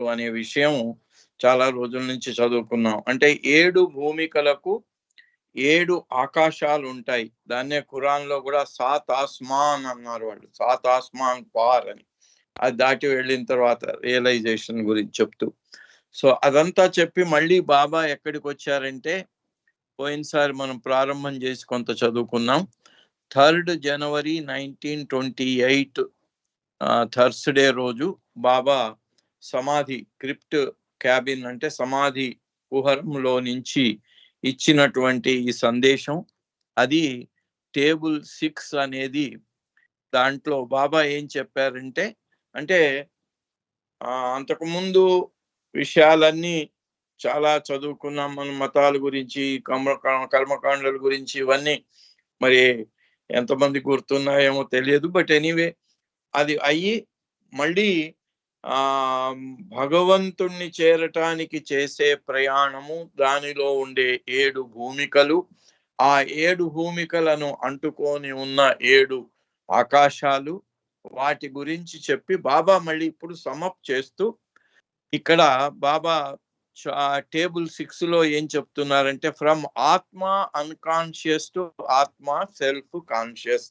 అనే విషయం చాలా రోజుల నుంచి చదువుకున్నాం. అంటే 7 భూమికలకు 7 ఆకాశాలు ఉంటాయి. దాన్నే ఖురాన్‌లో కూడా సాత్ ఆస్మాన్ అన్నారు వాళ్ళు. సాత్ ఆస్మాన్ పార్ అని. అది దాటి వెళ్ళిన తర్వాత రియలైజేషన్ గురించి చెప్తూ. సో అదంతా చెప్పి మళ్ళీ బాబా ఎక్కడికొచ్చారంటే, పోయినసారి మనం ప్రారంభం చేసి కొంత చదువుకున్నాం. 3 జనవరి 1928 థర్స్‌డే రోజు బాబా సమాధి క్రిప్ట్ క్యాబిన్ అంటే సమాధి కుహరంలో నుంచి ఇచ్చినటువంటి ఈ సందేశం, అది టేబుల్ 6 అనేది. దాంట్లో బాబా ఏం చెప్పారంటే, అంటే అంతకుముందు విషయాలన్నీ చాలా చదువుకున్నాం మనం. మతాల గురించి, కర్మకాండల గురించి ఇవన్నీ మరి ఎంతమంది గుర్తున్నాయేమో తెలియదు. బట్ ఎనీవే అది అయ్యి మళ్ళీ భగవంతుణ్ణి చేరటానికి చేసే ప్రయాణము, దానిలో ఉండే 7 భూమికలు, ఆ 7 భూమికలను అంటుకొని ఉన్న 7 ఆకాశాలు, వాటి గురించి చెప్పి బాబా మళ్ళీ ఇప్పుడు సమప్ చేస్తూ ఇక్కడ బాబా టేబుల్ 6లో ఏం చెప్తున్నారంటే, ఫ్రమ్ ఆత్మ అన్కాన్షియస్ టు ఆత్మ సెల్ఫ్ కాన్షియస్.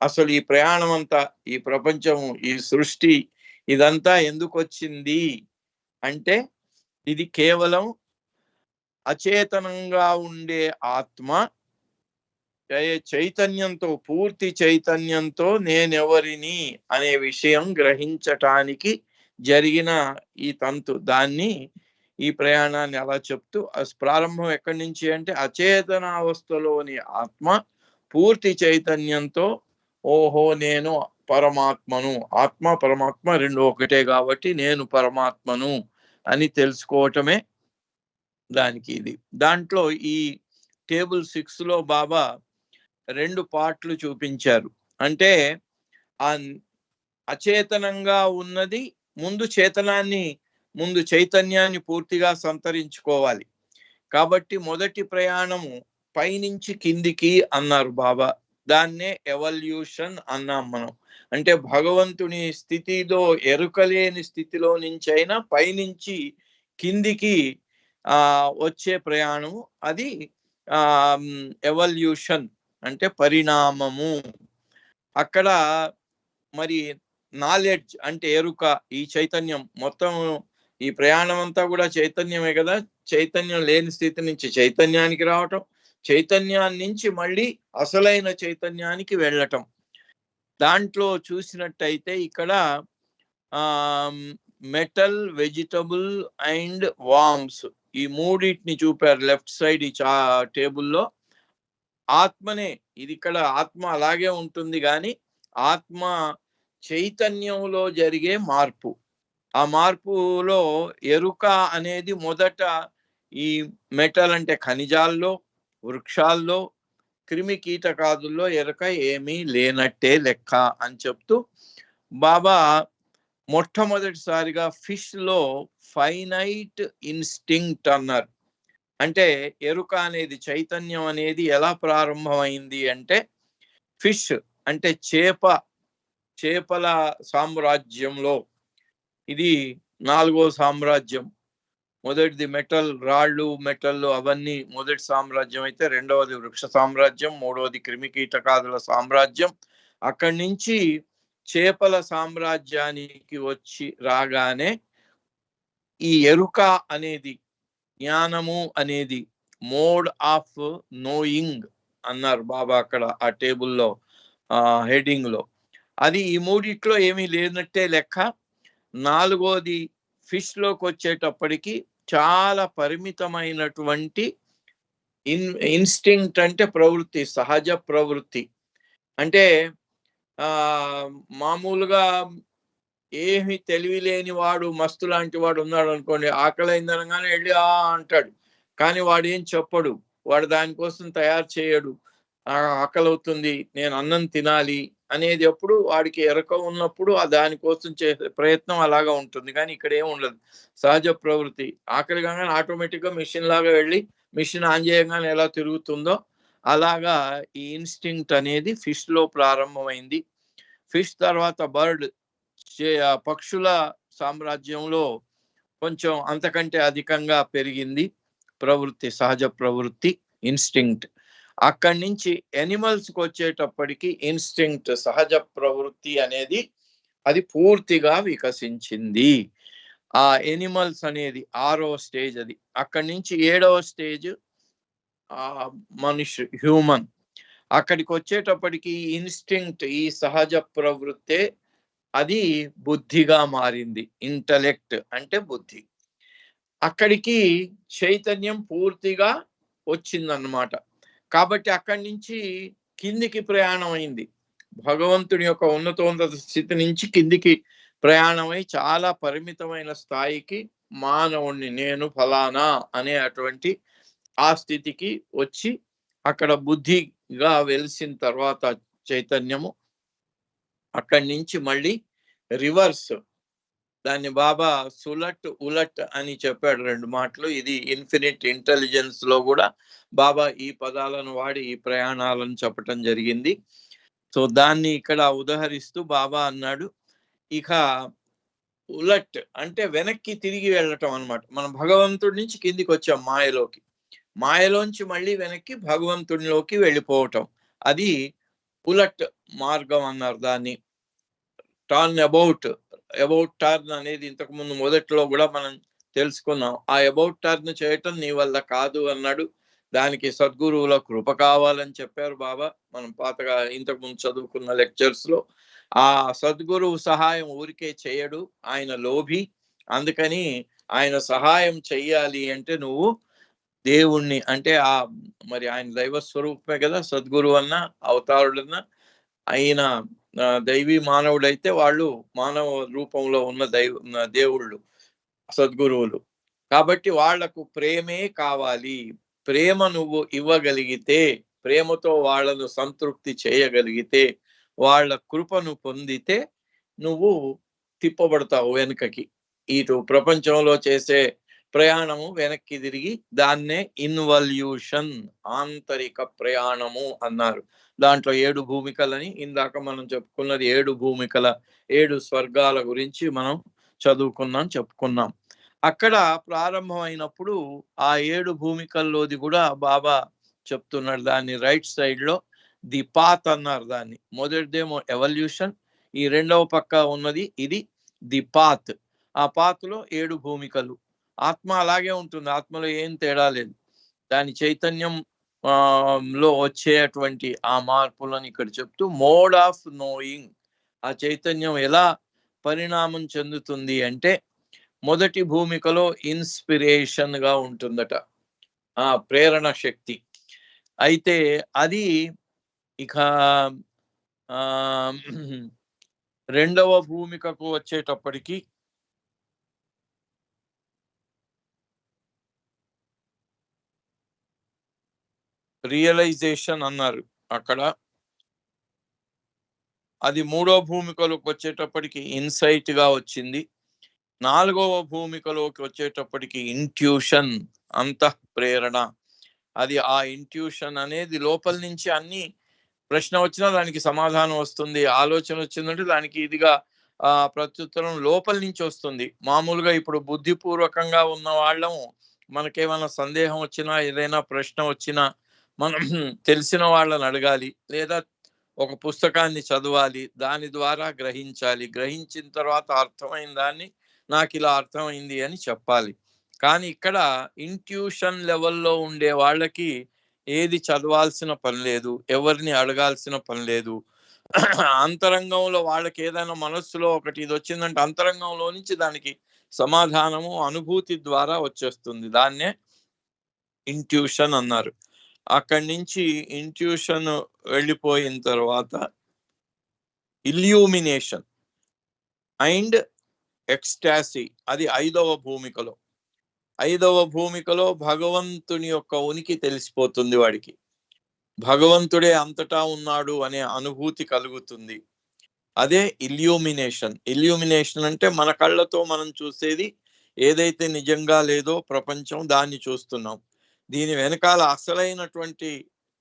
అసలు ఈ ప్రయాణం అంతా, ఈ ప్రపంచం, ఈ సృష్టి ఇదంతా ఎందుకు వచ్చింది అంటే, ఇది కేవలం అచేతనంగా ఉండే ఆత్మ చైతన్యంతో, పూర్తి చైతన్యంతో నేనెవరిని అనే విషయం గ్రహించటానికి జరిగిన ఈ తంతు. దాన్ని, ఈ ప్రయాణాన్ని అలా చెప్తూ ప్రారంభం ఎక్కడి నుంచి అంటే, అచేతనావస్థలోని ఆత్మ పూర్తి చైతన్యంతో ఓహో నేను పరమాత్మను, ఆత్మ పరమాత్మ రెండు ఒకటే కాబట్టి నేను పరమాత్మను అని తెలుసుకోవటమే దానికి ఇది. దాంట్లో ఈ టేబుల్ 6లో బాబా 2 పార్ట్లు చూపించారు. అంటే ఆ అచేతనంగా ఉన్నది ముందు చైతన్యాన్ని పూర్తిగా సంతరించుకోవాలి. కాబట్టి మొదటి ప్రయాణము పైనుంచి కిందికి అన్నారు బాబా. దాన్నే ఎవల్యూషన్ అన్నాం మనం. అంటే భగవంతుని స్థితిలో, ఎరుకలేని స్థితిలో నుంచి అయినా పైనుంచి కిందికి వచ్చే ప్రయాణం, అది ఎవల్యూషన్ అంటే పరిణామము. అక్కడ మరి నాలెడ్జ్ అంటే ఎరుక, ఈ చైతన్యం మొత్తం, ఈ ప్రయాణం అంతా కూడా చైతన్యమే కదా. చైతన్యం లేని స్థితి నుంచి చైతన్యానికి రావటం, చైతన్యాన్ని నుంచి మళ్ళీ అసలైన చైతన్యానికి వెళ్ళటం. దాంట్లో చూసినట్టయితే ఇక్కడ మెటల్, వెజిటబుల్ అండ్ వామ్స్, ఈ మూడింటిని చూపారు లెఫ్ట్ సైడ్ ఈ టేబుల్లో. ఆత్మనే ఇది, ఇక్కడ ఆత్మ అలాగే ఉంటుంది కానీ ఆత్మ చైతన్యంలో జరిగే మార్పు, ఆ మార్పులో ఎరుక అనేది మొదట ఈ మెటల్ అంటే ఖనిజాల్లో, వృక్షాల్లో, క్రిమి కీటకాదుల్లో ఎరుక ఏమీ లేనట్టే లెక్క అని చెప్తూ బాబా మొట్టమొదటిసారిగా ఫిష్ లో ఫైనైట్ ఇన్స్టింక్ట్ అన్నారు. అంటే ఎరుక అనేది, చైతన్యం అనేది ఎలా ప్రారంభమైంది అంటే, ఫిష్ అంటే చేపల సామ్రాజ్యంలో, ఇది 4వ సామ్రాజ్యం. మొదటిది మెటల్, రాళ్ళు, మెటల్ అవన్నీ మొదటి సామ్రాజ్యం అయితే, రెండవది వృక్ష సామ్రాజ్యం, మూడవది క్రిమి కీటకాదుల సామ్రాజ్యం. అక్కడి నుంచి చేపల సామ్రాజ్యానికి వచ్చి రాగానే ఈ ఎరుక అనేది, జ్ఞానము అనేది మోడ్ ఆఫ్ నోయింగ్ అన్నారు బాబా అక్కడ ఆ టేబుల్లో హెడ్డింగ్ లో. అది ఈ మూడిట్లో ఏమీ లేనట్టే లెక్క. 4వది ఫిష్ లోకి వచ్చేటప్పటికి చాలా పరిమితమైనటువంటి ఇన్స్టింక్ట్ అంటే ప్రవృత్తి, సహజ ప్రవృత్తి. అంటే మామూలుగా ఏమి తెలివి లేని వాడు, మస్తు లాంటి వాడు ఉన్నాడు అనుకోండి, ఆకలి అయిందనగానే వెళ్ళి అంటాడు, కానీ వాడు ఏం చెప్పడు, వాడు దానికోసం తయారు చేయడు. ఆకలి అవుతుంది, నేను అన్నం తినాలి అనేది ఎప్పుడు వాడికి ఎరక ఉన్నప్పుడు దానికోసం చేసే ప్రయత్నం అలాగా ఉంటుంది. కానీ ఇక్కడ ఏం ఉండదు, సహజ ప్రవృత్తి. ఆకలి కాగానే ఆటోమేటిక్గా మిషన్ లాగా వెళ్ళి మిషన్ ఆన్ చేయగానే ఎలా తిరుగుతుందో అలాగా ఈ ఇన్స్టింక్ట్ అనేది ఫిష్ లో ప్రారంభమైంది. ఫిష్ తర్వాత బర్డ్, పక్షుల సామ్రాజ్యంలో కొంచెం అంతకంటే అధికంగా పెరిగింది ప్రవృత్తి, సహజ ప్రవృత్తి, ఇన్స్టింక్ట్. అక్కడి నుంచి ఎనిమల్స్కి వచ్చేటప్పటికి ఇన్స్టింక్ట్, సహజ ప్రవృత్తి అనేది అది పూర్తిగా వికసించింది. ఆ ఎనిమల్స్ అనేది 6వ స్టేజ్. అది అక్కడి నుంచి 7వ స్టేజ్ మనిషి, హ్యూమన్. అక్కడికి వచ్చేటప్పటికి ఇన్స్టింక్ట్, ఈ సహజ ప్రవృత్తే అది బుద్ధిగా మారింది. ఇంటలెక్ట్ అంటే బుద్ధి. అక్కడికి చైతన్యం పూర్తిగా వచ్చిందన్నమాట. కాబట్టి అక్కడి నుంచి కిందికి ప్రయాణం అయింది. భగవంతుని యొక్క ఉన్నతోన్నత స్థితి నుంచి కిందికి ప్రయాణమై చాలా పరిమితమైన స్థాయికి మానవుణ్ణి, నేను ఫలానా అనే అటువంటి ఆ స్థితికి వచ్చి అక్కడ బుద్ధిగా వెలిసిన తర్వాత చైతన్యము అక్కడి నుంచి మళ్ళీ రివర్స్. దాన్ని బాబా సులట్ ఉలట్ అని చెప్పాడు 2 మాటలు. ఇది ఇన్ఫినిట్ ఇంటెలిజెన్స్ లో కూడా బాబా ఈ పదాలను వాడి ఈ ప్రయాణాలను చెప్పటం జరిగింది. సో దాన్ని ఇక్కడ ఉదహరిస్తూ బాబా అన్నాడు, ఇక ఉలట్ అంటే వెనక్కి తిరిగి వెళ్ళటం అన్నమాట. మనం భగవంతుడి నుంచి కిందికి వచ్చాం మాయలోకి, మాయలోంచి మళ్ళీ వెనక్కి భగవంతుడిలోకి వెళ్ళిపోవటం, అది ఉలట్ మార్గం అన్నారు. దాన్ని టర్న్ అబౌట్ టర్న్ అనేది ఇంతకు ముందు మొదట్లో కూడా మనం తెలుసుకున్నాం. ఆ అబౌట్ టర్న్ చేయటం నీ వల్ల కాదు అన్నాడు. దానికి సద్గురువుల కృప కావాలని చెప్పారు బాబా. మనం పాతగా ఇంతకు ముందు చదువుకున్న లెక్చర్స్ లో ఆ సద్గురువు సహాయం ఊరికే చేయడు, ఆయన లోభి. అందుకని ఆయన సహాయం చెయ్యాలి అంటే నువ్వు దేవుణ్ణి, అంటే మరి ఆయన దైవ స్వరూపమే కదా సద్గురువు అన్న, అవతారుడన్నా. ఆయన దైవీ మానవుడైతే వాళ్ళు మానవ రూపంలో ఉన్న దేవుళ్ళు సద్గురువులు. కాబట్టి వాళ్లకు ప్రేమే కావాలి. ప్రేమ నువ్వు ఇవ్వగలిగితే, ప్రేమతో వాళ్ళను సంతృప్తి చేయగలిగితే, వాళ్ళ కృపను పొందితే నువ్వు తిప్పబడతావు వెనుకకి. ఇటు ప్రపంచంలో చేసే ప్రయాణము వెనక్కి తిరిగి దాన్నే ఇన్వల్యూషన్, ఆంతరిక ప్రయాణము అన్నారు. దాంట్లో 7 భూమికలని ఇందాక మనం చెప్పుకున్నది, 7 భూమికల 7 స్వర్గాల గురించి మనం చెప్పుకున్నాం. అక్కడ ప్రారంభమైనప్పుడు ఆ 7 భూమికల్లోది కూడా బాబా చెప్తున్నాడు. దాన్ని రైట్ సైడ్ లో ది పాత్ అన్నారు. దాన్ని మొదటిదేమో ఎవల్యూషన్, ఈ రెండవ పక్క ఉన్నది ఇది ది పాత్. ఆ పాత్ లో 7 భూమికలు. ఆత్మ అలాగే ఉంటుంది, ఆత్మలో ఏం తేడా లేదు. దాని చైతన్యం లో వచ్చేటువంటి ఆ మార్పులను ఇక్కడ చెప్తూ మోడ్ ఆఫ్ నోయింగ్, ఆ చైతన్యం ఎలా పరిణామం చెందుతుంది అంటే మొదటి భూమికలో ఇన్స్పిరేషన్ గా ఉంటుందట, ఆ ప్రేరణ శక్తి. అయితే అది ఇక రెండవ భూమికకు వచ్చేటప్పటికి రియలైజేషన్ అన్నారు అక్కడ. అది మూడవ భూమికలోకి వచ్చేటప్పటికి ఇన్సైట్ గా వచ్చింది. 4వ భూమికలోకి వచ్చేటప్పటికి ఇంట్యూషన్, అంతఃప్రేరణ. అది ఆ ఇంట్యూషన్ అనేది లోపల నుంచి అన్ని ప్రశ్న వచ్చినా దానికి సమాధానం వస్తుంది, ఆలోచన వచ్చిందంటే దానికి ఇదిగా ప్రత్యుత్తరం లోపల నుంచి వస్తుంది. మామూలుగా ఇప్పుడు బుద్ధిపూర్వకంగా ఉన్న వాళ్ళము మనకేమైనా సందేహం వచ్చినా, ఏదైనా ప్రశ్న వచ్చినా మనం తెలిసిన వాళ్ళని అడగాలి, లేదా ఒక పుస్తకాన్ని చదవాలి, దాని ద్వారా గ్రహించాలి. గ్రహించిన తర్వాత అర్థమైన దాన్ని నాకు ఇలా అర్థమైంది అని చెప్పాలి. కానీ ఇక్కడ ఇంట్యూషన్ లెవెల్లో ఉండే వాళ్ళకి ఏది చదవాల్సిన పని లేదు, ఎవరిని అడగాల్సిన పని లేదు. అంతరంగంలో వాళ్ళకి ఏదైనా మనస్సులో ఒకటి ఇది వచ్చిందంటే అంతరంగంలో నుంచి దానికి సమాధానము అనుభూతి ద్వారా వచ్చేస్తుంది. దాన్నే ఇంట్యూషన్ అన్నారు. అక్కడి నుంచి ఇంట్యూషన్ వెళ్ళిపోయిన తర్వాత ఇల్యూమినేషన్ అండ్ ఎక్స్టాసీ, అది 5వ భూమికలో. 5వ భూమికలో భగవంతుని యొక్క ఉనికి తెలిసిపోతుంది వాడికి, భగవంతుడే అంతటా ఉన్నాడు అనే అనుభూతి కలుగుతుంది. అదే ఇల్యూమినేషన్. ఇల్యూమినేషన్ అంటే మన కళ్ళతో మనం చూసేది ఏదైతే నిజంగా లేదో ప్రపంచం, దాన్ని చూస్తున్నాం. దీని వెనకాల అసలైనటువంటి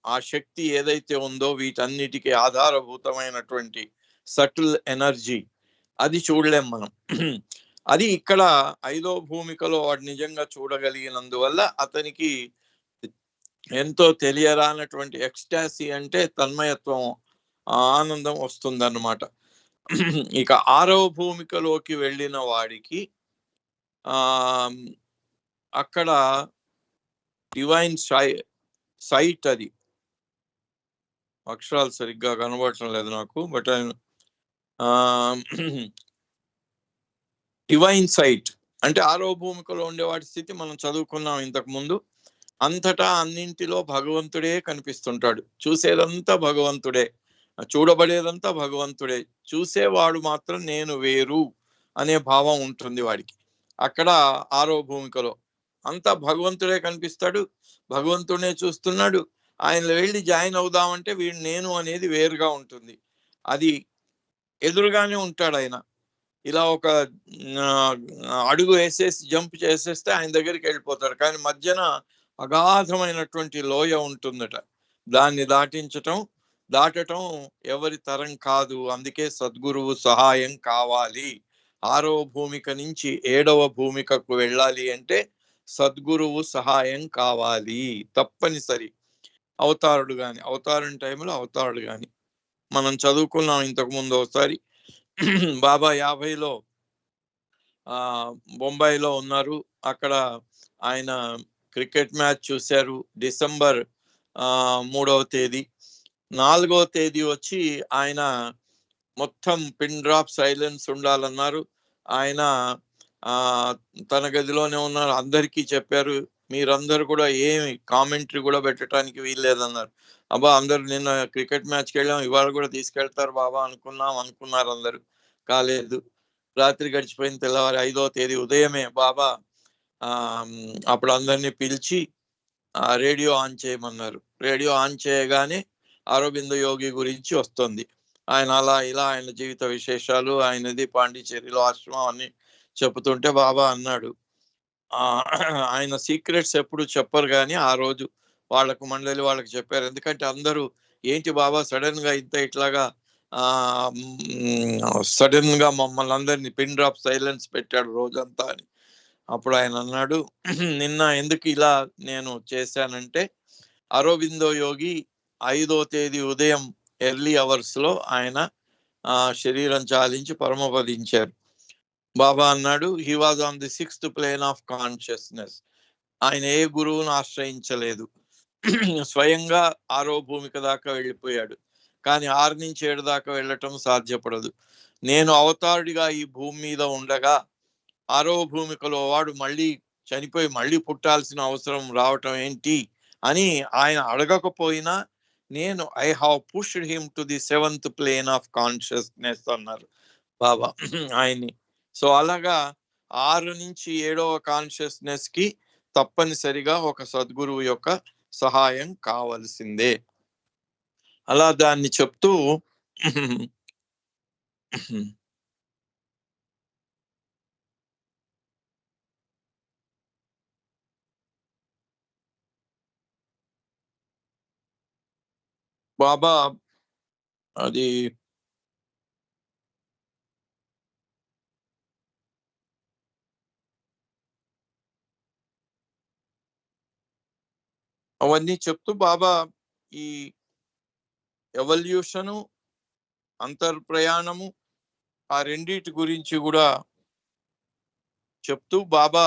ఆ శక్తి ఏదైతే ఉందో, వీటన్నిటికీ ఆధారభూతమైనటువంటి సటిల్ ఎనర్జీ, అది చూడలేం మనం. అది ఇక్కడ 5వ భూమికలో వాడు నిజంగా చూడగలిగినందువల్ల అతనికి ఎంతో తెలియరానటువంటి ఎక్స్టాసీ అంటే తన్మయత్వం, ఆనందం వస్తుందన్నమాట. ఇక 6వ భూమికలోకి వెళ్ళిన వాడికి అక్కడ డివైన్ సైట్, అది అక్షరాలు సరిగ్గా కనబడటం లేదు నాకు, బట్ డివైన్ సైట్ అంటే 6వ భూమికలో ఉండేవాడి స్థితి మనం చదువుకున్నాం ఇంతకు ముందు. అంతటా అన్నింటిలో భగవంతుడే కనిపిస్తుంటాడు. చూసేదంతా భగవంతుడే, చూడబడేదంతా భగవంతుడే, చూసేవాడు మాత్రం నేను వేరు అనే భావం ఉంటుంది వాడికి. అక్కడ 6వ భూమికలో అంతా భగవంతుడే కనిపిస్తాడు, భగవంతుడే చూస్తున్నాడు. ఆయన వెళ్ళి జాయిన్ అవుదామంటే వీడు నేను అనేది వేరుగా ఉంటుంది. అది ఎదురుగానే ఉంటాడు ఆయన. ఇలా ఒక అడుగు వేసేసి జంప్ చేసేస్తే ఆయన దగ్గరికి వెళ్ళిపోతాడు. కానీ మధ్యన అగాధమైనటువంటి లోయ ఉంటుందట. దాన్ని దాటటం ఎవరి తరం కాదు. అందుకే సద్గురువు సహాయం కావాలి. 6వ భూమిక నుంచి 7వ భూమికకు వెళ్ళాలి అంటే సద్గురువు సహాయం కావాలి, తప్పనిసరి. అవతారుడు గాని, అవతారం టైంలో అవతారుడు గాని మనం చదువుకున్నాం ఇంతకు ముందు ఒకసారి. బాబా 50లో బొంబాయిలో ఉన్నారు. అక్కడ ఆయన క్రికెట్ మ్యాచ్ చూశారు. డిసెంబర్ 3వ తేదీ. 4వ తేదీ వచ్చి ఆయన మొత్తం పిన్ డ్రాప్ సైలెన్స్ ఉండాలన్నారు. ఆయన తన గదిలోనే ఉన్నారు. అందరికీ చెప్పారు, మీరందరూ కూడా ఏమి కామెంటరీ కూడా పెట్టడానికి వీల్లేదన్నారు. అబ్బా, అందరు నిన్న క్రికెట్ మ్యాచ్కి వెళ్ళాం, ఇవాళ కూడా తీసుకెళ్తారు బాబా అనుకున్నారు అందరు. కాలేదు. రాత్రి గడిచిపోయిన తెల్లవారి 5వ తేదీ ఉదయమే బాబా అప్పుడు అందరినీ పిలిచి రేడియో ఆన్ చేయమన్నారు. రేడియో ఆన్ చేయగానే అరవింద యోగి గురించి వస్తుంది. ఆయన అలా ఇలా ఆయన జీవిత విశేషాలు, ఆయనది పాండిచేరిలో ఆశ్రమం అన్ని చెబుతుంటే బాబా అన్నాడు, ఆయన సీక్రెట్స్ ఎప్పుడు చెప్పరు కానీ ఆ రోజు మండలి వాళ్ళకి చెప్పారు. ఎందుకంటే అందరూ ఏంటి బాబా సడన్ గా ఇట్లాగా సడన్ గా మమ్మల్ని అందరినీ పిన్ డ్రాప్ సైలెన్స్ పెట్టాడు రోజంతా అని. అప్పుడు ఆయన అన్నాడు, నిన్న ఎందుకు ఇలా నేను చేశానంటే అరవిందో యోగి 5వ తేదీ ఉదయం ఎర్లీ అవర్స్ లో ఆయన శరీరం చాలించి పరమపదించారు. బాబా అన్నాడు, he was on the 6th plane of consciousness. ఆయన ఏ గురువును ఆశ్రయించలేదు, స్వయంగా 6వ భూమిక దాకా వెళ్ళిపోయాడు. కానీ 6 నుంచి 7 దాకా వెళ్ళటం సాధ్యపడదు. నేను అవతారుడిగా ఈ భూమి మీద ఉండగా 6వ భూమికలో వాడు మళ్ళీ చనిపోయి మళ్ళీ పుట్టాల్సిన అవసరం రావటం ఏంటి అని ఆయన అడగకపోయినా నేను I have pushed him to the 7th plane of consciousness అన్నారు బాబా ఆయన్ని. సో అలాగా 6 నుంచి 7వ కాన్షియస్నెస్ కి తప్పనిసరిగా ఒక సద్గురువు యొక్క సహాయం కావలసిందే. అలా దాన్ని చెప్తూ బాబా అది అవన్నీ చెప్తూ బాబా ఈ ఎవల్యూషను, అంతర్ప్రయాణము, ఆ రెండిటి గురించి కూడా చెప్తూ బాబా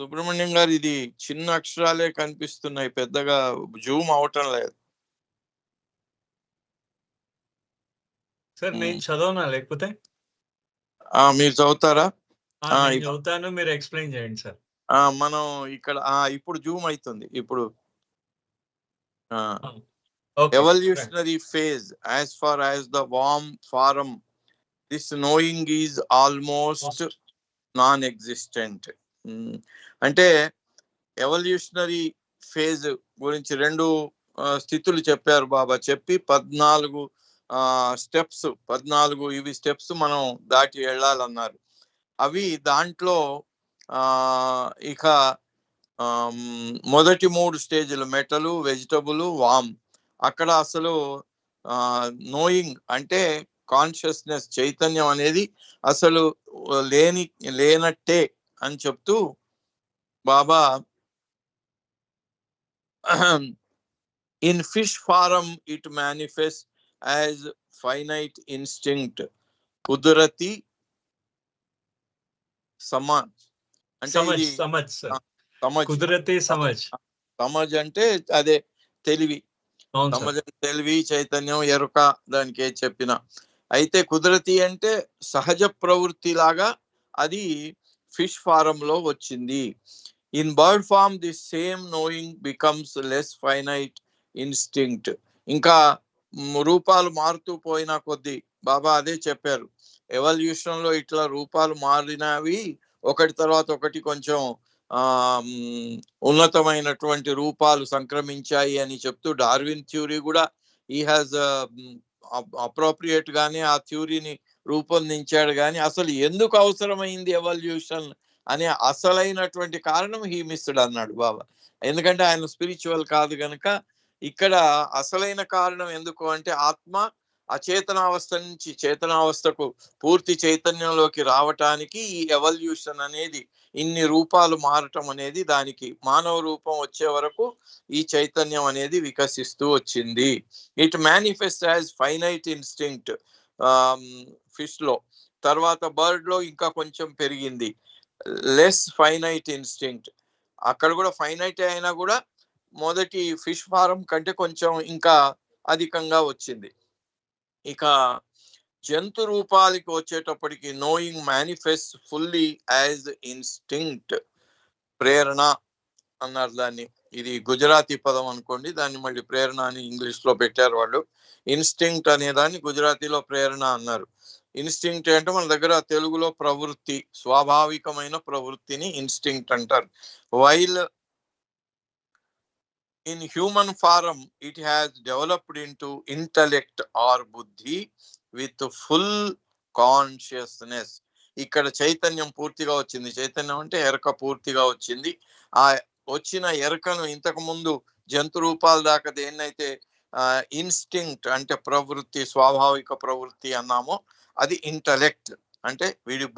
సుబ్రహ్మణ్యం గారు ఇది చిన్న అక్షరాలే కనిపిస్తున్నాయి, పెద్దగా జూమ్ అవటం లేదు. సార్ నేను చదవనా లేకపోతే మీరు చదువుతారా? చదువుతాను, మీరు ఎక్స్ప్లెయిన్ చేయండి సార్. మనం ఇక్కడ ఇప్పుడు జూమ్ అవుతుంది. ఇప్పుడు evolutionary phase as far as the warm form, this knowing is almost non-existent. అంటే ఎవల్యూషనరీ ఫేజ్ గురించి 2 స్థితులు చెప్పారు బాబా. చెప్పి 14 స్టెప్స్, 14 ఇవి స్టెప్స్ మనం దాటి వెళ్ళాలన్నారు. అవి దాంట్లో ఇక మొదటి 3 స్టేజ్లు మెటలు, వెజిటబుల్, వామ్. అక్కడ అసలు నోయింగ్ అంటే కాన్షియస్నెస్ చైతన్యం అనేది అసలు లేనట్టే అని చెప్తూ Baba in fish form it manifest as finite instinct కుదరతి సమాజ్ అంటే ఇది కుదరతి సమజ్ అంటే అదే తెలివి, తెలివి చైతన్యం ఎరుక దానికి ఏది చెప్పినా. అయితే కుదరతి అంటే సహజ ప్రవృత్తి లాగా అది ఫిష్ ఫారం లో వచ్చింది. In bird form the same knowing becomes less finite instinct. ఇంకా రూపాలు మారుతూ పోయిన కొద్దీ బాబా అదే చెప్పారు, ఎవల్యూషన్ లో ఇట్లా రూపాలు మారినవి ఒకటి తర్వాత ఒకటి కొంచెం ఉన్నతమైనటువంటి రూపాలు సంక్రమించాయి అని చెప్తూ డార్విన్ థ్యూరీ కూడా ఈ హ్యాజ్ అప్రోప్రియేట్ గానే ఆ థ్యూరీని రూపొందించాడు. కానీ అసలు ఎందుకు అవసరమైంది ఎవల్యూషన్ అనే అసలైనటువంటి కారణం హీ మిస్డ్ అన్నాడు బాబా. ఎందుకంటే ఆయన స్పిరిచువల్ కాదు కనుక ఇక్కడ అసలైన కారణం ఎందుకు అంటే ఆత్మ అచేతనావస్థ నుంచి చేతనావస్థకు పూర్తి చైతన్యంలోకి రావటానికి ఈ ఎవల్యూషన్ అనేది, ఇన్ని రూపాలు మారటం అనేది, దానికి మానవ రూపం వచ్చే వరకు ఈ చైతన్యం అనేది వికసిస్తూ వచ్చింది. It manifest as finite instinct fish లో. తర్వాత బర్డ్ లో ఇంకా కొంచెం పెరిగింది, లెస్ ఫైనైట్ ఇన్స్టింక్ట్. అక్కడ కూడా ఫైనైట్ అయినా కూడా మొదటి ఫిష్ ఫారం కంటే కొంచెం ఇంకా అధికంగా వచ్చింది. ఇక జంతు రూపాలకి వచ్చేటప్పటికి knowing manifest fully as instinct, ప్రేరణ అన్నారు దాన్ని. ఇది గుజరాతీ పదం అనుకోండి, దాన్ని మళ్ళీ ప్రేరణ అని ఇంగ్లీష్ లో పెట్టారు వాళ్ళు. ఇన్స్టింక్ట్ అనే దాన్ని గుజరాతీలో ప్రేరణ అన్నారు. ఇన్స్టింక్ట్ అంటే మన దగ్గర తెలుగులో ప్రవృత్తి, స్వాభావికమైన ప్రవృత్తిని ఇన్స్టింక్ట్ అంటారు. While in human form it has developed into intellect or buddhi with full consciousness. ఇక్కడ చైతన్యం పూర్తిగా వచ్చింది. చైతన్యం అంటే ఎరక పూర్తిగా వచ్చింది. ఆ వచ్చిన ఎరకను ఇంతకు ముందు జంతు రూపాల దాకా దేన్నైతే ఇన్స్టింక్ట్ అంటే ప్రవృత్తి, స్వాభావిక ప్రవృత్తి అన్నామో అది ఇంటలెక్ట్ అంటే వీడి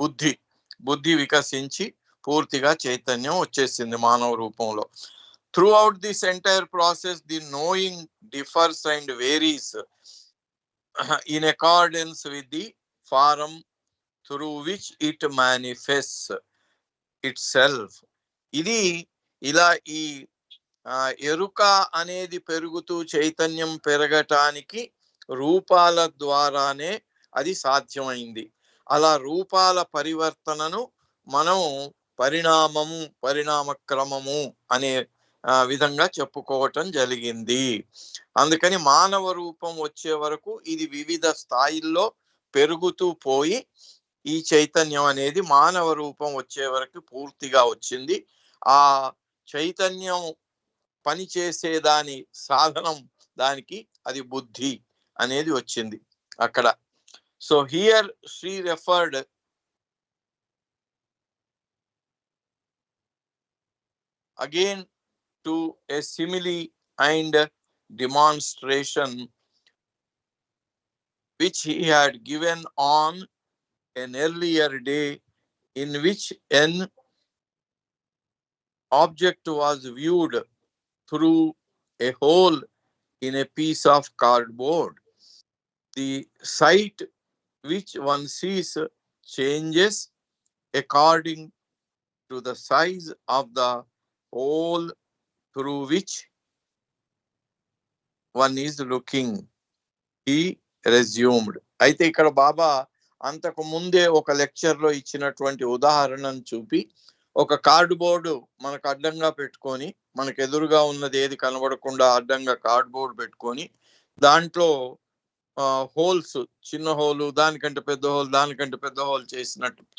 బుద్ధి వికసించి పూర్తిగా చైతన్యం వచ్చేసింది మానవ రూపంలో. Throughout this entire process, the knowing differs and varies in accordance with the form through which it manifests itself. ఇది ఇలా ఈ ఎరుక అనేది పెరుగుతూ చైతన్యం పెరగటానికి రూపాల ద్వారానే అది సాధ్యమైంది. అలా రూపాల పరివర్తనను మనం పరిణామ క్రమము అనే విధంగా చెప్పుకోవటం జరిగింది. అందుకని మానవ రూపం వచ్చే వరకు ఇది వివిధ స్థాయిల్లో పెరుగుతూ పోయి ఈ చైతన్యం అనేది మానవ రూపం వచ్చే వరకు పూర్తిగా వచ్చింది. ఆ చైతన్యం పనిచేసే దాని సాధనం దానికి అది బుద్ధి అనేది వచ్చింది అక్కడ. So here Shri referred again to a simile and demonstration which he had given on an earlier day, in which an object was viewed through a hole in a piece of cardboard. The sight which one sees changes according to the size of the hole through which one is looking, he resumed. అయితే ఇక్కడ బాబా అంతకు ముందే ఒక lecture లో ఇచ్చినటువంటి ఉదాహరణను చూపి, ఒక కార్డ్బోర్డు మనకు అడ్డంగా పెట్టుకొని, మనకు ఎదురుగా ఉన్నది ఏది కనబడకుండా అడ్డంగా కార్డ్బోర్డు పెట్టుకొని దాంట్లో హోల్స్, చిన్న హోలు, దానికంటే పెద్ద హోల్, దానికంటే పెద్ద హోల్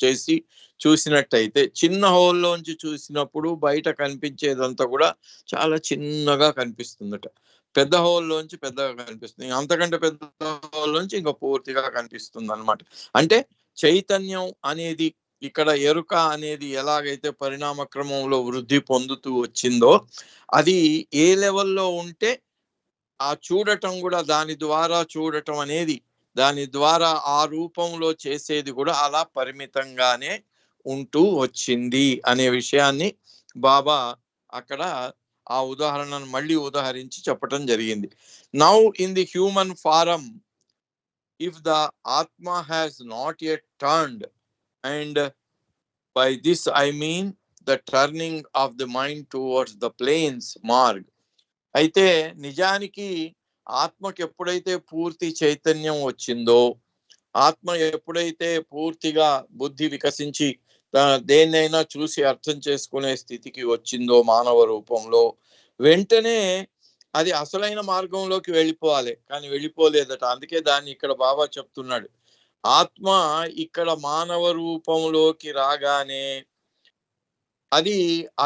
చేసి చూసినట్టయితే, చిన్న హోల్లోంచి చూసినప్పుడు బయట కనిపించేదంతా కూడా చాలా చిన్నగా కనిపిస్తుందట. పెద్ద హోల్లోంచి పెద్దగా కనిపిస్తుంది, అంతకంటే పెద్ద హోల్లోంచి ఇంకా పూర్తిగా కనిపిస్తుంది అన్నమాట. అంటే చైతన్యం అనేది ఇక్కడ ఎరుక అనేది ఎలాగైతే పరిణామ క్రమంలో వృద్ధి పొందుతూ వచ్చిందో, అది ఏ లెవెల్లో ఉంటే ఆ చూడటం కూడా, దాని ద్వారా చూడటం అనేది దాని ద్వారా ఆ రూపంలో చేసేది కూడా అలా పరిమితంగానే ఉంటూ వచ్చింది అనే విషయాన్ని బాబా అక్కడ ఆ ఉదాహరణను మళ్ళీ ఉదాహరించి చెప్పటం జరిగింది. Now in the human form, if the atma has not yet turned, and by this I mean the turning of the mind towards the plains marg. అయితే నిజానికి ఆత్మకి ఎప్పుడైతే పూర్తి చైతన్యం వచ్చిందో, ఆత్మ ఎప్పుడైతే పూర్తిగా బుద్ధి వికసించి దేన్నైనా చూసి అర్థం చేసుకునే స్థితికి వచ్చిందో మానవ రూపంలో, వెంటనే అది అసలైన మార్గంలోకి వెళ్ళిపోవాలి, కానీ వెళ్ళిపోలేదట. అందుకే దాన్ని ఇక్కడ బాబా చెప్తున్నాడు, ఆత్మ ఇక్కడ మానవ రూపంలోకి రాగానే అది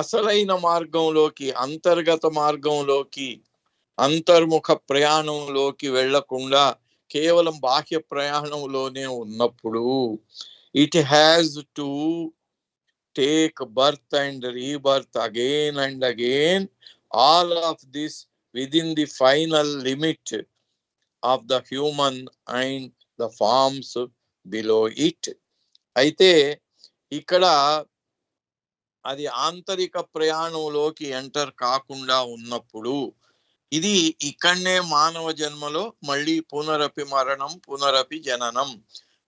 అసలైన మార్గంలోకి, అంతర్గత మార్గంలోకి, అంతర్ముఖ ప్రయాణంలోకి వెళ్లకుండా కేవలం బాహ్య ప్రయాణంలోనే ఉన్నప్పుడు it has to take birth and rebirth again and again, all of this within the final limit of the human and the forms below it. అయితే ఇక్కడ అది ఆంతరిక ప్రయాణంలోకి ఎంటర్ కాకుండా ఉన్నప్పుడు, ఇది ఇక్కడనే మానవ జన్మలో మళ్ళీ పునరపి మరణం పునరపి జననం,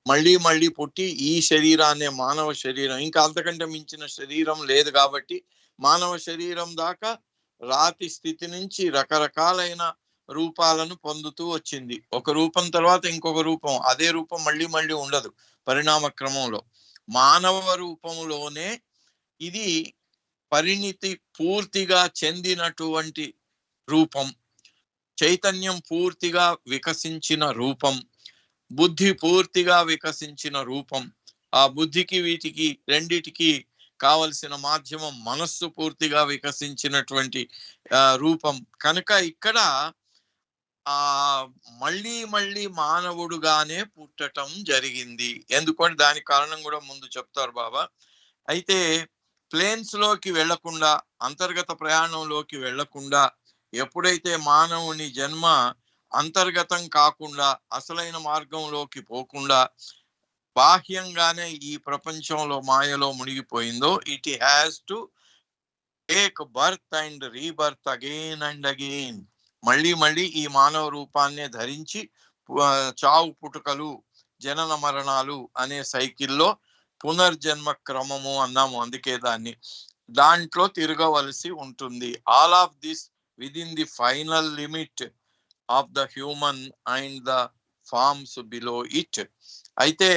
మళ్ళీ మళ్ళీ పుట్టి ఈ శరీరాన్ని, మానవ శరీరం, ఇంకా అంతకంటే మించిన శరీరం లేదు కాబట్టి మానవ శరీరం దాకా రాతి స్థితి నుంచి రకరకాలైన రూపాలను పొందుతూ వచ్చింది. ఒక రూపం తర్వాత ఇంకొక రూపం, అదే రూపం మళ్ళీ మళ్ళీ ఉండదు పరిణామ క్రమంలో. మానవ రూపంలోనే ఇది పరిణితి పూర్తిగా చెందినటువంటి రూపం, చైతన్యం పూర్తిగా వికసించిన రూపం, బుద్ధి పూర్తిగా వికసించిన రూపం. ఆ బుద్ధికి వీటికి రెండిటికి కావలసిన మాధ్యమం మనస్సు పూర్తిగా వికసించినటువంటి రూపం. కనుక ఇక్కడ మళ్ళీ మళ్ళీ మానవుడుగానే పుట్టటం జరిగింది. ఎందుకంటే దాని కారణం కూడా ముందు చెప్తారు బాబా. అయితే ప్లేన్స్ లోకి వెళ్లకుండా, అంతర్గత ప్రయాణంలోకి వెళ్లకుండా, ఎప్పుడైతే మానవుని జన్మ అంతర్గతం కాకుండా అసలైన మార్గంలోకి పోకుండా బాహ్యంగానే ఈ ప్రపంచంలో మాయలో మునిగిపోయిందో, it has to take birth and rebirth again and again, మళ్ళీ మళ్ళీ ఈ మానవ రూపాన్నే ధరించి చావు పుట్టుకలు, జనన మరణాలు అనే సైకిల్లో పునర్జన్మ క్రమము అన్నాము. అందుకే దాంట్లో తిరగవలసి ఉంటుంది. All of this within the final limit of the human and the forms below it. అయితే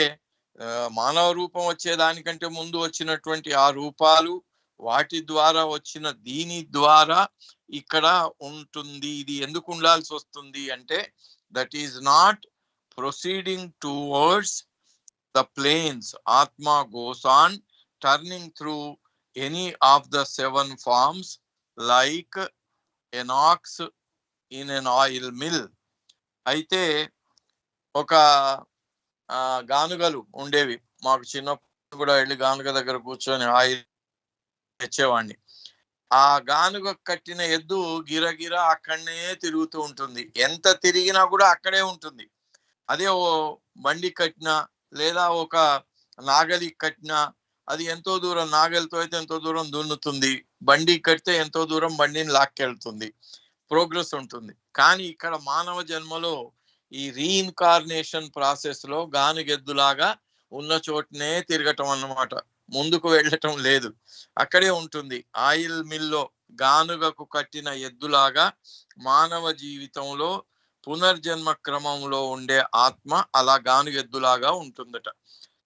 మానవ రూపం వచ్చేదానికంటే ముందు వచ్చినటువంటి ఆ రూపాలు, వాటి ద్వారా వచ్చిన దీని ద్వారా ఇక్కడ ఉంటుంది. ఇది ఎందుకు ఉండాల్సి వస్తుంది అంటే, that is not proceeding towards the plains. Atma goes on turning through any of the 7 forms like an ox in an oil mill. అయితే ఒక గానుగలు ఉండేవి మాకు చిన్నప్పుడు, కూడా వెళ్ళి గానుగ దగ్గర కూర్చొని ఆయిల్ తెచ్చేవాడిని. ఆ గానుగ కట్టిన ఎద్దు గిరగిర అక్కడనే తిరుగుతూ ఉంటుంది, ఎంత తిరిగినా కూడా అక్కడే ఉంటుంది. అదే ఓ బండి కట్టినా లేదా ఒక నాగలి కట్టినా అది ఎంతో దూరం, నాగలితో అయితే ఎంతో దూరం దున్నుతుంది, బండి కడితే ఎంతో దూరం బండిని లాక్కెళ్తుంది, ప్రోగ్రెస్ ఉంటుంది. కానీ ఇక్కడ మానవ జన్మలో ఈ రీఇన్కార్నేషన్ ప్రాసెస్ లో గానుగెద్దులాగా ఉన్న చోటనే తిరగటం అన్నమాట, ముందుకు వెళ్ళటం లేదు, అక్కడే ఉంటుంది. ఆయిల్ మిల్లో గానుగకు కట్టిన ఎద్దులాగా మానవ జీవితంలో పునర్జన్మ క్రమంలో ఉండే ఆత్మ అలా గానుగెద్దులాగా ఉంటుందట.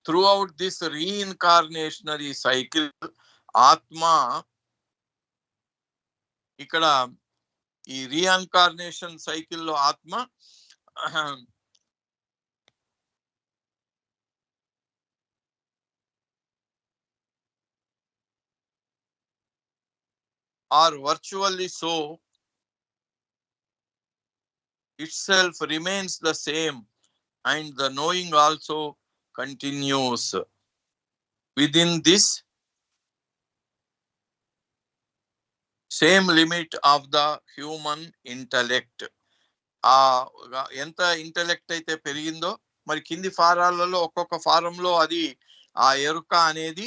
Throughout this reincarnationary cycle, ఆత్మ ఇక్కడ ఈ రీఇన్కార్నేషన్ సైకిల్లో ఆత్మ are virtually so itself remains the same, and the knowing also continues within this same limit of the human intellect. ఎంత ఇంటెలెక్ట్ అయితే పెరిగిందో మరి కింది ఫారాలలో ఒక్కొక్క ఫారంలో అది ఆ ఎరుక అనేది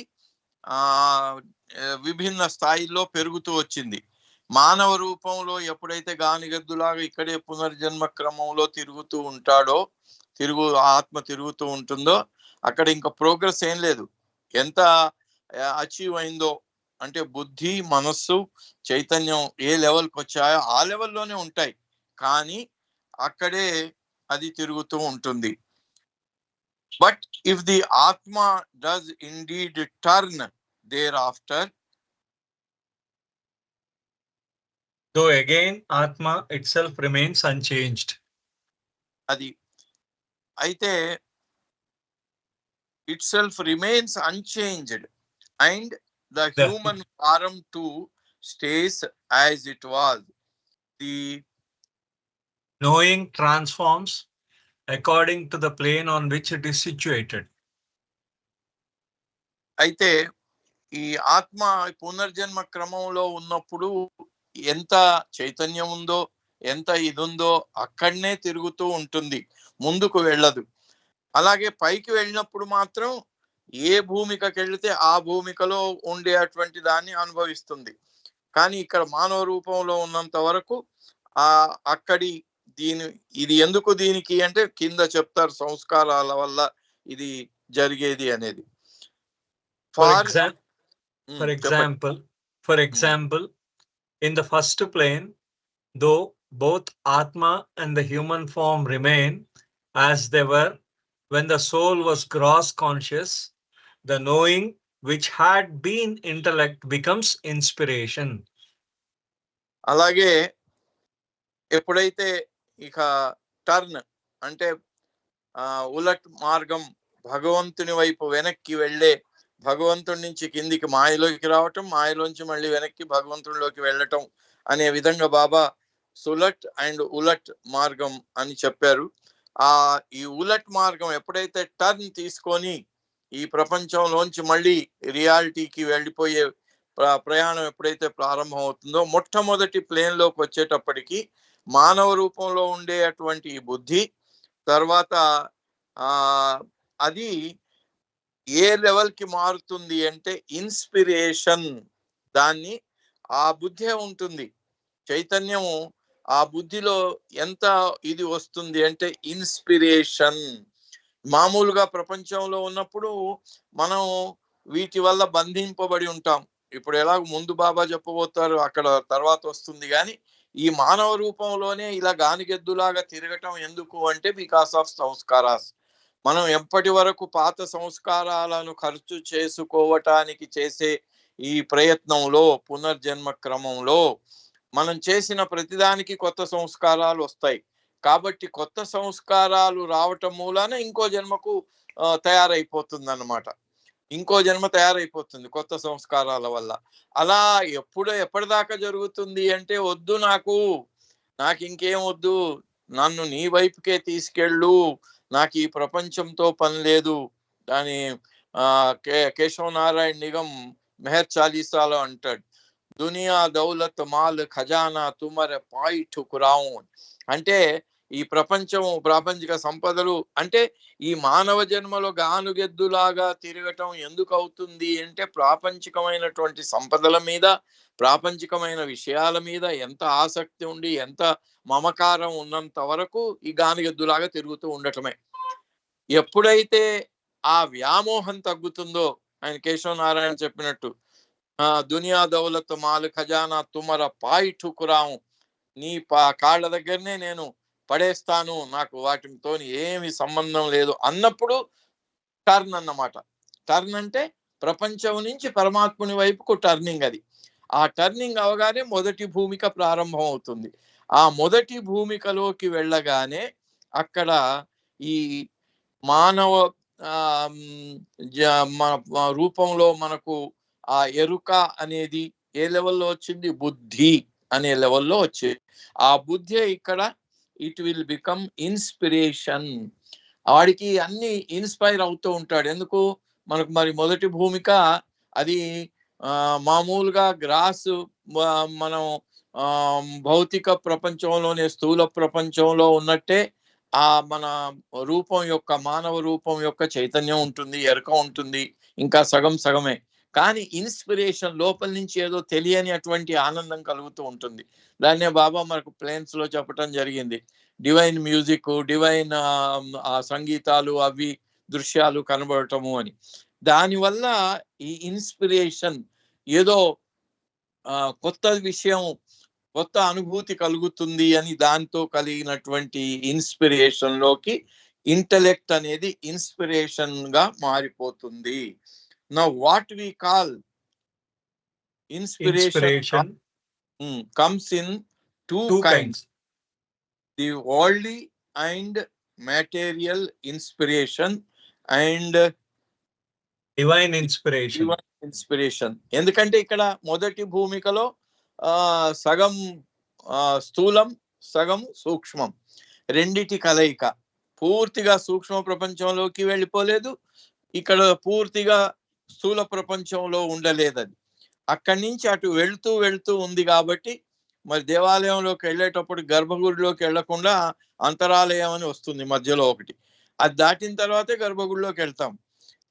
విభిన్న స్థాయిలో పెరుగుతూ వచ్చింది. మానవ రూపంలో ఎప్పుడైతే గానిగద్దులాగా ఇక్కడే పునర్జన్మ క్రమంలో తిరుగుతూ ఉంటాడో, ఆత్మ తిరుగుతూ ఉంటుందో, అక్కడ ఇంకా ప్రోగ్రెస్ ఏం లేదు. ఎంత అచీవ్ అయిందో అంటే బుద్ధి, మనస్సు, చైతన్యం ఏ లెవెల్కి వచ్చాయో ఆ లెవెల్లోనే ఉంటాయి, కానీ అక్కడే అది తిరుగుతూ ఉంటుంది. బట్ ఇఫ్ ది ఆత్మ does indeed turn thereafter, though again Atma itself remains unchanged. అది అయితే itself remains unchanged and the human form too stays as it was. The knowing transforms according to the plane on which it is situated. అయితే ఈ ఆత్మ పునర్జన్మ క్రమంలో ఉన్నప్పుడు ఎంత చైతన్యం ఉందో, ఎంత ఇది ఉందో అక్కడనే తిరుగుతూ ఉంటుంది, ముందుకు వెళ్ళదు. అలాగే పైకి వెళ్ళినప్పుడు మాత్రం ఏ భూమికకి వెళితే ఆ భూమికలో ఉండేటువంటి దాన్ని అనుభవిస్తుంది. కానీ ఇక్కడ మానవ రూపంలో ఉన్నంత వరకు అక్కడి ఇది ఎందుకు దీనికి అంటే కింద చెప్తారు సంస్కారాల వల్ల ఇది జరిగేది అనేది. For example, in the first plane, though both Atma and the human form remain as they were when the soul was gross conscious, the knowing which had been intellect becomes inspiration. అలాగే ఎప్పుడైతే ఇక turn అంటే ఉలట్ మార్గం, భగవంతుని వైపు వెనక్కి వెళ్ళే, భగవంతుడి నుంచి కిందికి మాయలోకి రావటం, మాయలోంచి మళ్ళీ వెనక్కి భగవంతుడిలోకి వెళ్ళటం అనే విధంగా బాబా సులట్ అండ్ ఉలట్ మార్గం అని చెప్పారు. ఈ ఉలట్ మార్గం ఎప్పుడైతే టర్న్ తీసుకొని ఈ ప్రపంచంలోంచి మళ్ళీ రియాలిటీకి వెళ్ళిపోయే ప్రయాణం ఎప్పుడైతే ప్రారంభం అవుతుందో, మొట్టమొదటి ప్లేన్లోకి వచ్చేటప్పటికి మానవ రూపంలో ఉండేటువంటి బుద్ధి తర్వాత అది ఏ లెవెల్కి మారుతుంది అంటే ఇన్స్పిరేషన్. దాన్ని ఆ బుద్ధే ఉంటుంది, చైతన్యము ఆ బుద్ధిలో ఎంత ఇది వస్తుంది అంటే ఇన్స్పిరేషన్. మామూలుగా ప్రపంచంలో ఉన్నప్పుడు మనం వీటి వల్ల బంధింపబడి ఉంటాం. ఇప్పుడు ఎలాగ ముందు బాబా చెప్పబోతారు అక్కడ తర్వాత వస్తుంది, కానీ ఈ మానవ రూపంలోనే ఇలా గానిగెద్దులాగా తిరగటం ఎందుకు అంటే బికాస్ ఆఫ్ సంస్కారాస్. మనం ఎప్పటి వరకు పాత సంస్కారాలను ఖర్చు చేసుకోవటానికి చేసే ఈ ప్రయత్నంలో పునర్జన్మ క్రమంలో మనం చేసిన ప్రతిదానికి కొత్త సంస్కారాలు వస్తాయి. కాబట్టి కొత్త సంస్కారాలు రావటం మూలాన ఇంకో జన్మకు తయారైపోతుంది అన్నమాట. ఇంకో జన్మ తయారైపోతుంది కొత్త సంస్కారాల వల్ల. అలా ఎప్పటిదాకా జరుగుతుంది అంటే వద్దు, నాకు ఇంకేం వద్దు, నన్ను నీ వైపుకే తీసుకెళ్ళు, నాకు ఈ ప్రపంచంతో పని లేదు. దాని కేశవ నారాయణ నిగమ్ మెహర్ చాలీసాలో అంటాడు, దునియా దౌలత్ మాల్ ఖజానా తుమర పాయి ఠుకురావు. అంటే ఈ ప్రాపంచిక సంపదలు అంటే ఈ మానవ జన్మలో గానుగెద్దులాగా తిరగటం ఎందుకు అవుతుంది అంటే ప్రాపంచికమైనటువంటి సంపదల మీద, ప్రాపంచికమైన విషయాల మీద ఎంత ఆసక్తి ఉండి ఎంత మమకారం ఉన్నంత వరకు ఈ గానుగెద్దులాగా తిరుగుతూ ఉండటమే. ఎప్పుడైతే ఆ వ్యామోహం తగ్గుతుందో, ఆయన కేశవ నారాయణ చెప్పినట్టు దునియా దౌలత్ మాల్ ఖజానా తుమర పాయి ఠుకురావు, నీ కాళ్ళ దగ్గరనే నేను పడేస్తాను, నాకు వాటితో ఏమి సంబంధం లేదు అన్నప్పుడు టర్న్ అన్నమాట. టర్న్ అంటే ప్రపంచం నుంచి పరమాత్ముని వైపుకు టర్నింగ్. అది ఆ టర్నింగ్ అవగానే మొదటి భూమిక ప్రారంభం అవుతుంది. ఆ మొదటి భూమికలోకి వెళ్ళగానే అక్కడ ఈ మానవ రూపంలో మనకు ఆ ఎరుక అనేది ఏ లెవెల్లో వచ్చింది, బుద్ధి అనే లెవెల్లో వచ్చేది. ఆ బుద్ధి ఇక్కడ ఇట్ విల్ బికమ్ ఇన్స్పిరేషన్. వాడికి అన్ని ఇన్స్పైర్ అవుతూ ఉంటాడు. ఎందుకు, మనకు మరి మొదటి భూమిక అది మామూలుగా గ్రాస్ మనం భౌతిక ప్రపంచంలోనే స్థూల ప్రపంచంలో ఉన్నట్టే ఆ మన రూపం యొక్క మానవ రూపం యొక్క చైతన్యం ఉంటుంది, ఎరుక ఉంటుంది, ఇంకా సగం సగమే. కానీ ఇన్స్పిరేషన్ లోపల నుంచి ఏదో తెలియని అటువంటి ఆనందం కలుగుతూ ఉంటుంది. దాన్నే బాబా మనకు ప్లేన్స్ లో చెప్పడం జరిగింది. డివైన్ మ్యూజిక్, డివైన్ ఆ సంగీతాలు, అవి దృశ్యాలు కనబడటము అని. దానివల్ల ఈ ఇన్స్పిరేషన్ ఏదో కొత్త విషయం, కొత్త అనుభూతి కలుగుతుంది అని దాంతో కలిగినటువంటి ఇన్స్పిరేషన్ లోకి ఇంటలెక్ట్ అనేది ఇన్స్పిరేషన్ గా మారిపోతుంది. నా what we call inspiration comes in two kinds, the worldly and material inspiration and divine inspiration. ఎందుకంటే ఇక్కడ మొదటి భూమికలో సగం స్థూలం, సగం సూక్ష్మం, రెండిటి కలయిక. పూర్తిగా సూక్ష్మ ప్రపంచంలోకి వెళ్ళిపోలేదు, ఇక్కడ పూర్తిగా స్థూల ప్రపంచంలో ఉండలేదు. అది అక్కడి నుంచి అటు వెళుతూ వెళుతూ ఉంది. కాబట్టి మరి దేవాలయంలోకి వెళ్ళేటప్పుడు గర్భగుడిలోకి వెళ్లకుండా అంతరాలయం అని వస్తుంది మధ్యలో ఒకటి, అది దాటిన తర్వాతే గర్భగుడిలోకి వెళ్తాం.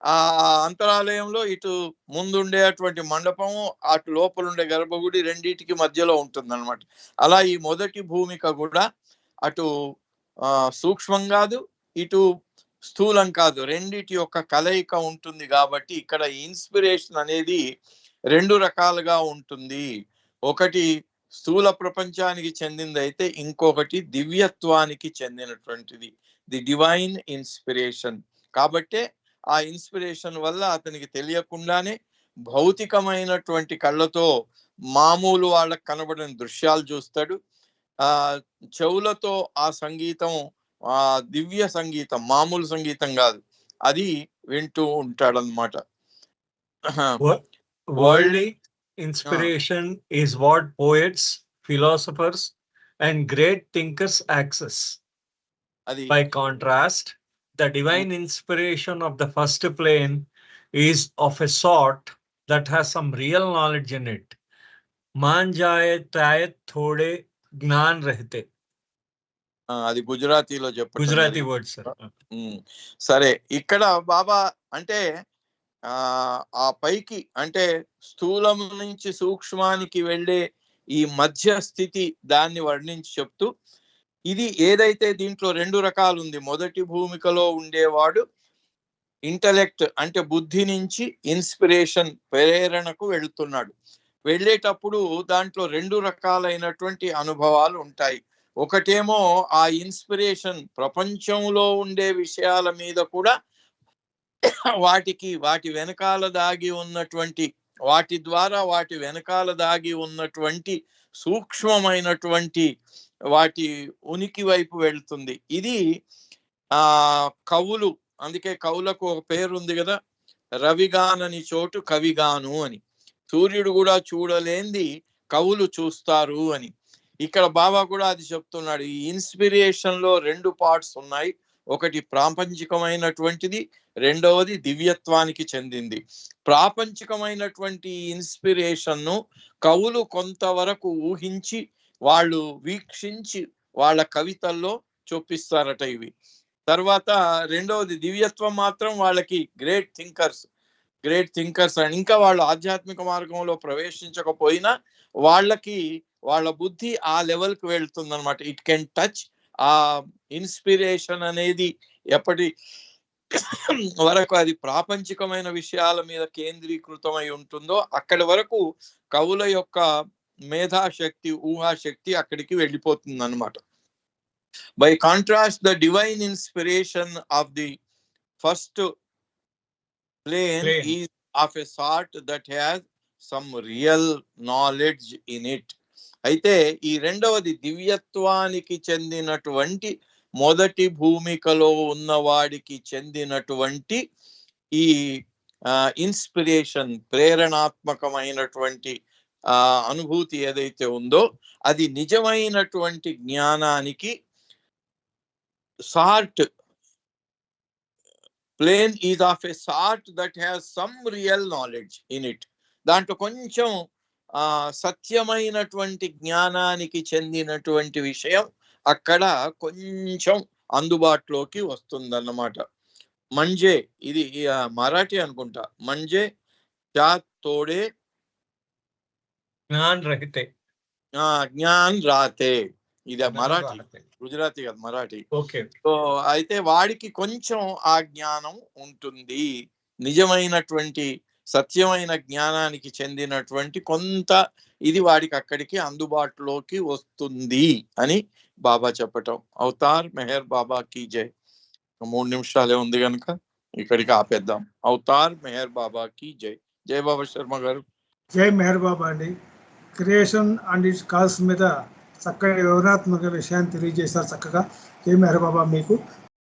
ఆ అంతరాలయంలో ఇటు ముందుండేటువంటి మండపము, అటు లోపల ఉండే గర్భగుడి, రెండింటికి మధ్యలో ఉంటుంది అనమాట. అలా ఈ మొదటి భూమిక కూడా అటు సూక్ష్మం కాదు, ఇటు స్థూలం కాదు, రెండిటి యొక్క కలయిక ఉంటుంది. కాబట్టి ఇక్కడ ఇన్స్పిరేషన్ అనేది రెండు రకాలుగా ఉంటుంది. ఒకటి స్థూల ప్రపంచానికి చెందింది అయితే, ఇంకొకటి దివ్యత్వానికి చెందినటువంటిది, ది డివైన్ ఇన్స్పిరేషన్. కాబట్టే ఆ ఇన్స్పిరేషన్ వల్ల అతనికి తెలియకుండానే భౌతికమైనటువంటి కళ్ళతో మామూలు వాళ్ళకి కనబడిన దృశ్యాలు చూస్తాడు. చెవులతో ఆ సంగీతం, ఆ దివ్య సంగీతం, మామూలు సంగీతం కాదు, అది వింటూ ఉంటాడనమాట. Worldly inspiration is what poets, philosophers and great thinkers access. By contrast, the divine inspiration of the first plane is of a sort that has some real knowledge in it. मान जाए ताए थोड़े ज्ञान रहते. అది గుజరాతీలో చెప్పండి, గుజరాతీ వర్డ్ సార్. సరే, ఇక్కడ బాబా అంటే ఆ పైకి అంటే స్థూలం నుంచి సూక్ష్మానికి వెళ్ళే ఈ మధ్య స్థితి, దాన్ని వర్ణించి చెప్తూ, ఇది ఏదైతే దీంట్లో రెండు రకాలు ఉంది. మొదటి భూమికలో ఉండేవాడు ఇంటలెక్ట్ అంటే బుద్ధి నుంచి ఇన్స్పిరేషన్, ప్రేరణకు వెళుతున్నాడు. వెళ్ళేటప్పుడు దాంట్లో రెండు రకాలైనటువంటి అనుభవాలు ఉంటాయి. ఒకటేమో ఆ ఇన్స్పిరేషన్ ప్రపంచంలో ఉండే విషయాల మీద కూడా వాటి వెనకాల దాగి ఉన్నటువంటి, వాటి ద్వారా వాటి వెనకాల దాగి ఉన్నటువంటి సూక్ష్మమైనటువంటి వాటి ఉనికి వైపు వెళ్తుంది. ఇది కవులు, అందుకే కవులకు ఒక పేరు ఉంది కదా, రవిగానని చోటు కవిగాను అని. సూర్యుడు కూడా చూడలేంది కవులు చూస్తారు అని. ఇక్కడ బాబా కూడా అది చెప్తున్నాడు. ఈ ఇన్స్పిరేషన్ లో రెండు పార్ట్స్ ఉన్నాయి. ఒకటి ప్రాపంచికమైనటువంటిది, రెండవది దివ్యత్వానికి చెందింది. ప్రాపంచికమైనటువంటి ఇన్స్పిరేషన్ ను కవులు కొంతవరకు ఊహించి, వాళ్ళు వీక్షించి వాళ్ళ కవితల్లో చూపిస్తారట ఇవి. తర్వాత రెండవది దివ్యత్వం మాత్రం వాళ్ళకి గ్రేట్ థింకర్స్ అని, ఇంకా వాళ్ళు ఆధ్యాత్మిక మార్గంలో ప్రవేశించకపోయినా వాళ్ళకి వాళ్ళ బుద్ధి ఆ లెవెల్కి వెళ్తుంది అనమాట. It can touch. ఆ ఇన్స్పిరేషన్ అనేది ఎప్పటి వరకు అది ప్రాపంచికమైన విషయాల మీద కేంద్రీకృతమై ఉంటుందో అక్కడి వరకు కవుల యొక్క మేధాశక్తి, ఊహాశక్తి అక్కడికి వెళ్ళిపోతుంది అనమాట. By contrast, the divine inspiration of the first plane is of a sort that has some real knowledge in it. అయితే ఈ రెండవది దివ్యత్వానికి చెందినటువంటి మొదటి భూమికలో ఉన్నవాడికి చెందినటువంటి ఈ ఇన్స్పిరేషన్, ప్రేరణాత్మకమైనటువంటి అనుభూతి ఏదైతే ఉందో అది నిజమైనటువంటి జ్ఞానానికి sort. Plane is of a sort that has some real knowledge in it. దాంట్లో కొంచెం సత్యమైనటువంటి జ్ఞానానికి చెందినటువంటి విషయం అక్కడ కొంచెం అందుబాటులోకి వస్తుందన్నమాట. మంజే ఇది మరాఠీ అనుకుంటా. మంజే క్యా తోడే ज्ञान रहते జ్ఞాన్ రాతే. ఇది ज्ञान మరాఠీ, रहते. గుజరాతీ కాదు మరాఠీ. Okay. సో అయితే వాడికి కొంచెం ఆ జ్ఞానం ఉంటుంది, నిజమైనటువంటి సత్యమైన జ్ఞానానికి చెందినటువంటి కొంత ఇది వాడికి అక్కడికి అందుబాటులోకి వస్తుంది అని బాబా చెప్పటం. అవతార్ మెహర్ బాబా కీ జై. 3 నిమిషాలే ఉంది కనుక ఇక్కడికి ఆపేద్దాం. అవతార్ మెహర్ బాబా కీ జై. జై బాబా శర్మ గారు. జై మెహర్ బాబా అండి. క్రియేషన్ అండ్ ఇట్స్ కాల్స్ మీద చక్కగా వివరణాత్మక విషయాన్ని తెలియజేశారు చక్కగా. జై మెహర్ బాబా మీకు.